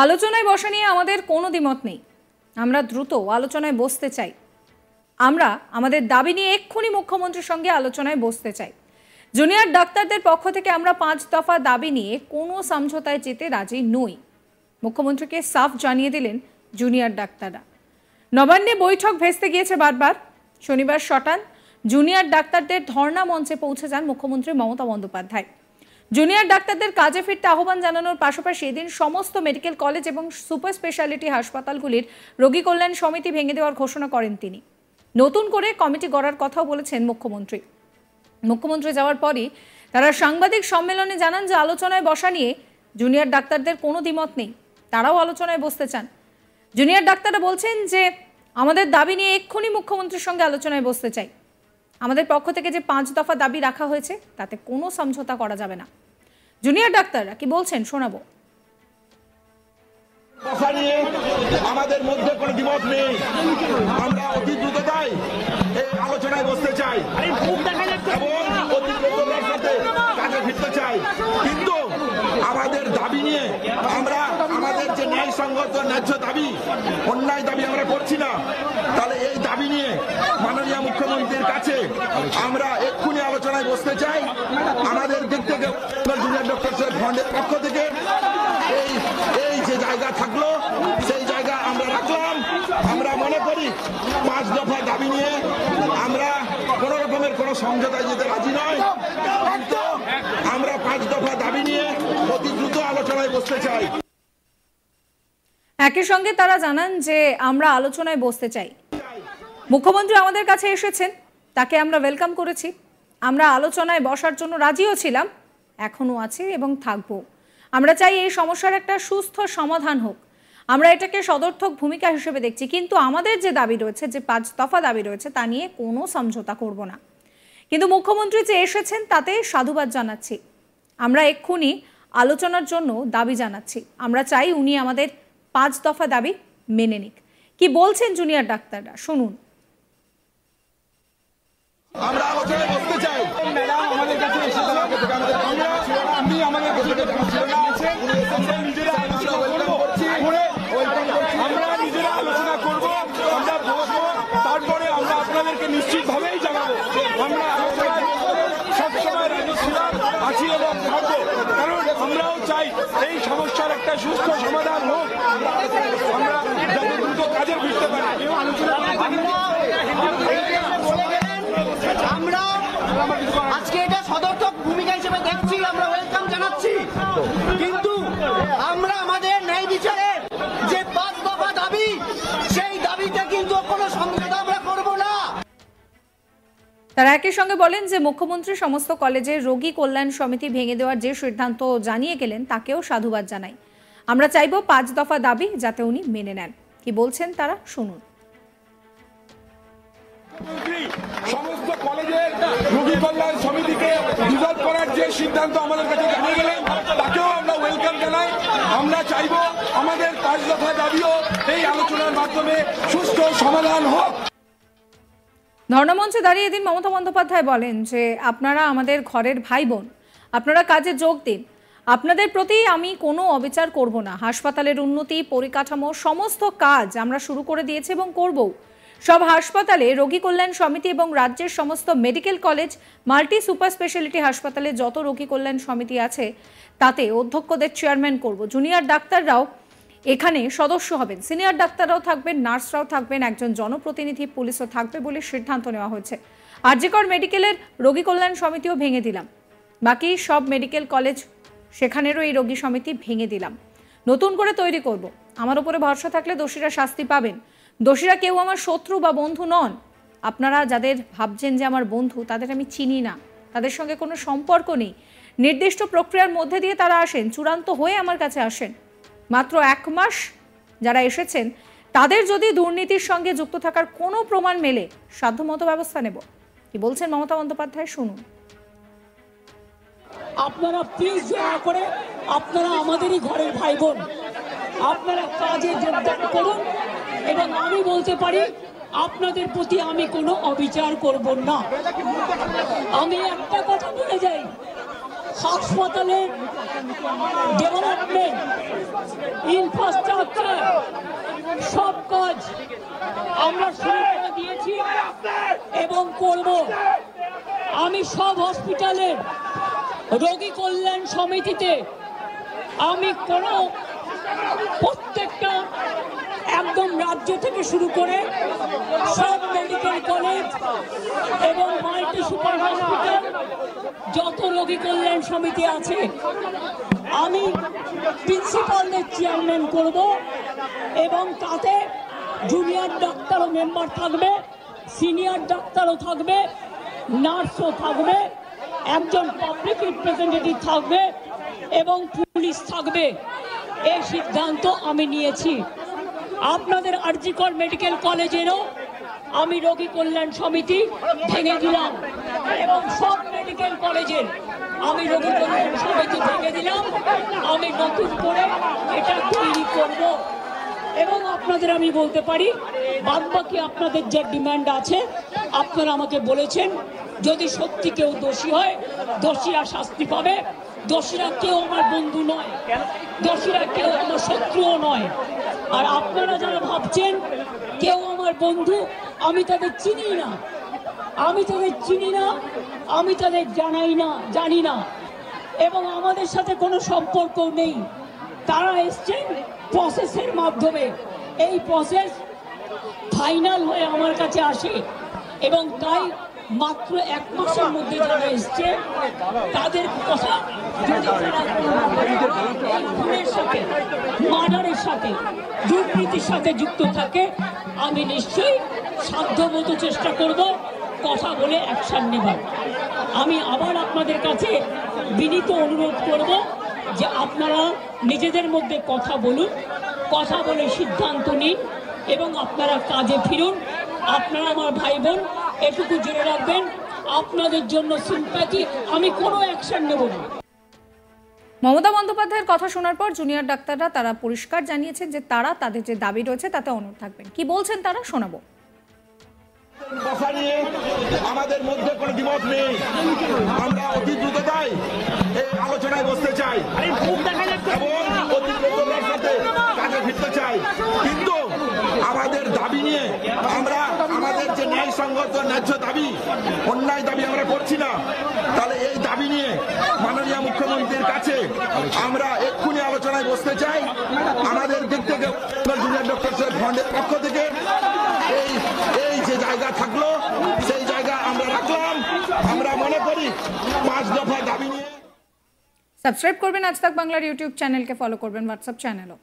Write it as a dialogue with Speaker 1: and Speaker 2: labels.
Speaker 1: আলোচনায় বসা নিয়ে আমাদের কোনো দ্বিমত নেই। আমরা দ্রুত আলোচনায় বসতে চাই। আমরা আমাদের দাবি নিয়ে এক্ষুনি মুখ্যমন্ত্রীর সঙ্গে আলোচনায় বসতে চাই। জুনিয়র ডাক্তারদের পক্ষ থেকে আমরা 5 দফা দাবি নিয়ে কোনো সমঝোতায় যেতে রাজি নই। মুখ্যমন্ত্রীকে সাফ জানিয়ে দিলেন জুনিয়র ডাক্তাররা। নবান্নে বৈঠক ভেস্তে গিয়েছে বারবার। শনিবার শটান জুনিয়র ডাক্তারদের ধর্ণা মঞ্চে পৌঁছে যান মুখ্যমন্ত্রী মমতা বন্দ্যোপাধ্যায়। জুনিয়র ডাক্তারদের কাজে ফিরতে আহ্বান জানানোর পাশাপাশি এদিন সমস্ত মেডিকেল কলেজ এবং সুপার স্পেশালিটি হাসপাতালগুলির রোগী কল্যাণ সমিতি ভেঙে দেওয়ার ঘোষণা করেন তিনি। নতুন করে কমিটি গড়ার কথাও বলেছেন মুখ্যমন্ত্রী। মুখ্যমন্ত্রী যাওয়ার পরই তারা সাংবাদিক সম্মেলনে জানান যে আলোচনায় বসা নিয়ে জুনিয়র ডাক্তারদের কোনো দ্বিমত নেই, তারাও আলোচনায় বসতে চান। জুনিয়র ডাক্তাররা বলছেন যে আমাদের দাবি নিয়ে এক্ষুনি মুখ্যমন্ত্রীর সঙ্গে আলোচনায় বসতে চাই। আমাদের পক্ষ থেকে যে 5 দফা দাবি রাখা হয়েছে তাতে কোনো সমঝোতা করা যাবে না। জুনিয়র ডাক্তাররা কি বলছেন শোনাবো।
Speaker 2: আমাদের মধ্যে কোনো দ্বিমত নেই, আমরা অতি দ্রুততায় এই আলোচনায় বসতে চাই এবং অতি দ্রুততার সাথে কাজে ফিরতে চাই। কিন্তু আমাদের দাবি নিয়ে আমরা আমাদের যে ন্যায়সঙ্গত ন্যায্য দাবি, অন্যায় দাবি আমরা করছি না, তাহলে এই দাবি নিয়ে মাননীয় মুখ্যমন্ত্রীর কাছে আমরা এক্ষুনি আলোচনায় বসতে চাই। আমাদের দিক থেকে জুনিয়র ডক্টর ফ্রন্টের পক্ষ থেকে এই যে জায়গা থাকলো সেই জায়গা আমরা রাখলাম। আমরা মনে করি 5 দফা দাবি নিয়ে আমরা কোন রকমের কোনো সমঝোতায় যেতে রাজি নয়, কিন্তু আমরা 5 দফা দাবি নিয়ে অতি দ্রুত আলোচনায় বসতে চাই।
Speaker 1: একই সঙ্গে তারা জানান যে আমরা আলোচনায় বসতে চাই। মুখ্যমন্ত্রী আমাদের কাছে এসেছেন, তাকে আমরা ওয়েলকাম করেছি। আমরা আলোচনায় বসার জন্য রাজিও ছিলাম, এখনো আছি এবং থাকবো। আমরা চাই এই সমস্যার একটা সুস্থ সমাধান হোক। আমরা এটাকে সদর্থক ভূমিকা হিসেবে দেখছি, কিন্তু আমাদের যে দাবি রয়েছে, যে 5 দফা দাবি রয়েছে, তা নিয়ে কোনো সমঝোতা করব না। কিন্তু মুখ্যমন্ত্রী যে এসেছেন তাতে সাধুবাদ জানাচ্ছি। আমরা এক্ষুনি আলোচনার জন্য দাবি জানাচ্ছি। আমরা চাই উনি আমাদের 5 দফা দাবি মেনে নিক। কি বলছেন জুনিয়র ডাক্তাররা শুনুন।
Speaker 2: আমরা আলোচনায় বসতে চাই। ম্যাডাম আমাদের কাছে এসে আমাদের নিজেরা আলোচনা করব, আমরা বসবো, তারপরে আমরা আপনাদেরকে নিশ্চিতভাবেই জানাবো। আমরা আলোচনায় সবসময় রাজি ছিলাম, আছি এবং থাকবো, কারণ আমরাও চাই এই সমস্যার একটা সুস্থ সমাধান হোক। আমরা যাতে দ্রুত কাজে ফিরতে পারি।
Speaker 3: আমরা আজকে এটা সদর্থক ভূমিকা হিসেবে দেখছি, আমরা ওয়েলকাম জানাচ্ছি, কিন্তু আমরা আমাদের ন্যায় বিচারের যে 5 দফা দাবি, সেই দাবিতে কিন্তু কোনো সমঝোতা আমরা করব না।
Speaker 1: তারা একই সঙ্গে বলেন যে মুখ্যমন্ত্রী সমস্ত কলেজের রোগী কল্যাণ সমিতি ভেঙে দেওয়ার যে সিদ্ধান্ত জানিয়ে গেলেন তাকেও সাধুবাদ জানাই। আমরা চাইব 5 দফা দাবি যাতে উনি মেনে নেন। কি বলছেন তারা শুনুন।
Speaker 2: সমস্ত কলেজের রোগী কল্যাণ সমিতিকে ডিজলভ করার যে সিদ্ধান্ত আমাদের কাছে জানিয়ে গেলেন তাকেও আমরা ওয়েলকাম জানাই। আমরা চাইব আমাদের 5 দফা দাবিও এই আলোচনার মাধ্যমে সুস্থ সমাধান হোক।
Speaker 1: ধর্ণামঞ্চে দাঁড়িয়ে দিন মমতা বন্দ্যোপাধ্যায় বলেন যে আপনারা আমাদের ঘরের ভাই বোন, আপনারা কাজে যোগ দিন। আপনাদের প্রতি আমি কোনো অবিচার করব না। হাসপাতালের উন্নতি, পরিকাঠামো, সমস্ত কাজ আমরা শুরু করে দিয়েছি এবং করব। সব হাসপাতালে রোগী কল্যাণ সমিতি এবং রাজ্যের সমস্ত medical college, multi super speciality হাসপাতালে যত রোগী কল্যাণ সমিতি আছে তাতে অধ্যক্ষদের চেয়ারম্যান করব। জুনিয়র ডাক্তাররাও এখানে সদস্য হবেন, সিনিয়র ডাক্তাররাও থাকবেন, নার্সরাও থাকবেন, একজন জনপ্রতিনিধি পুলিশও থাকবে বলে সিদ্ধান্ত নেওয়া হয়েছে। আরজিকর মেডিকেলের রোগী কল্যাণ সমিতিও ভেঙে দিলাম। বাকি সব মেডিকেল কলেজ সেখানেরও এই রোগী সমিতি ভেঙে দিলাম, নতুন করে তৈরি করব। আমার উপরে ভরসা থাকলে দোষীরা শাস্তি পাবেন। দোষীরা কেউ আমার শত্রু বা বন্ধু নন। আপনারা যাদের ভাবছেন যে আমার বন্ধু, তাদের আমি চিনি না, তাদের সঙ্গে কোনো সম্পর্ক নেই। নির্দিষ্ট প্রক্রিয়ার মধ্যে দিয়ে তারা আসেন, চূড়ান্ত হয়ে আমার কাছে আসেন। মাত্র 1 মাস যারা এসেছেন তাদের যদি দুর্নীতির সঙ্গে যুক্ত থাকার কোনো প্রমাণ মেলে সাধ্যমতো ব্যবস্থা নেব। কি বলছেন মমতা বন্দ্যোপাধ্যায় শুনুন।
Speaker 4: আপনারা প্লিজ দয়া করে, আপনারা আমাদেরই ঘরের ভাই বোন, আপনারা কাজে যোগদান করুন এবং আমি বলতে পারি আপনাদের প্রতি আমি কোনো অবিচার করব না। আমি একটা কথা বলে যাই, হাসপাতালের ডেভেলপমেন্ট ইনফ্রাস্ট্রাকচার সব কাজ আমরা শুরু করে দিয়েছি এবং করব। আমি সব হসপিটালের রোগী কল্যাণ সমিতিতে আমি প্রত্যেকটা একদম রাজ্য থেকে শুরু করে সব মেডিকেল কলেজ এবং মাল্টি সুপার হসপিটাল যত রোগী কল্যাণ সমিতি আছে আমি প্রিন্সিপালদের চেয়ারম্যান করব এবং তাতে জুনিয়র ডাক্তারও মেম্বার থাকবে, সিনিয়র ডাক্তারও থাকবে, নার্সও থাকবে, একজন পাবলিক রিপ্রেজেন্টেটিভ থাকবে এবং পুলিশ থাকবে। এই সিদ্ধান্ত আমি নিয়েছি। আপনাদের আরজিকর মেডিকেল কলেজেরও আমি রোগী কল্যাণ সমিতি ভেঙে দিলাম এবং সব মেডিকেল কলেজের আমি রোগী কল্যাণ সমিতি ভেঙে দিলাম। আমি নতুন করে এটা তৈরি করব এবং আপনাদের আমি বলতে পারি বাদবাকি আপনাদের যে ডিমান্ড আছে আপনারা আমাকে বলেছেন যদি সত্যি কেউ দোষী হয় দোষীরা শাস্তি পাবে। দোষীরা কেউ আমার বন্ধু নয়, দোষীরা কেউ আমার শত্রুও নয়। আর আপনারা যারা ভাবছেন কেউ আমার বন্ধু, আমি তাদের চিনি না, আমি তাদের জানি না এবং আমাদের সাথে কোনো সম্পর্ক নেই। তারা এসছেন প্রসেসের মাধ্যমে, এই প্রসেস ফাইনাল হয়ে আমার কাছে আসে এবং তাই মাত্র 1 মাসের মধ্যে যারা এসছে তাদের কথা যদি খুনের সাথে মার্ডারের সাথে দুর্নীতির সাথে যুক্ত থাকে আমি নিশ্চয়ই সাধ্যমতো চেষ্টা করব কথা বলে অ্যাকশন নেবার। আমি আবার আপনাদের কাছে বিনীত অনুরোধ করব যে আপনারা নিজেদের মধ্যে কথা বলুন, কথা বলে সিদ্ধান্ত নিন এবং আপনারা কাজে ফিরুন। আপনারা আমার ভাই বোন, এটুকু জেনে রাখবেন আপনাদের জন্য সিম্প্যাথি, আমি কোনো অ্যাকশন নেব না।
Speaker 1: মমতা বন্দ্যোপাধ্যায়ের কথা শোনার পর জুনিয়র ডাক্তাররা তারা পরিষ্কার জানিয়েছেন যে তারা তাদের যে দাবি রয়েছে তাতে অনড় থাকবেন। কি বলছেন তারা শোনাবো।
Speaker 2: কথা নিয়ে আমাদের মধ্যে কোনো দ্বিমত নেই। আমরা অতি দ্রুততাই এই আলোচনায় বসতে চাই এবং অতি দ্রুততার সাথে কাজে ফিরতে চাই। কিন্তু আমাদের দাবি নিয়ে আমরা আমাদের যে ন্যায়সঙ্গত ন্যায্য দাবি, অন্যায় দাবি আমরা করছি না। তাহলে এই দাবি নিয়ে মাননীয় মুখ্যমন্ত্রীর কাছে আমরা এক্ষুনি আলোচনায় বসতে চাই। আমাদের দিক থেকে জুনিয়র ডক্টর ফ্রন্টের পক্ষ থেকে এই যে জায়গা থাকলো সেই জায়গা আমরা রাখলাম। আমরা মনে করি 5 দফা দাবি নিয়ে
Speaker 1: সাবস্ক্রাইব করবেন আজ তাক বাংলার ইউটিউব চ্যানেলকে, ফলো করবেন হোয়াটসঅ্যাপ চ্যানেলও।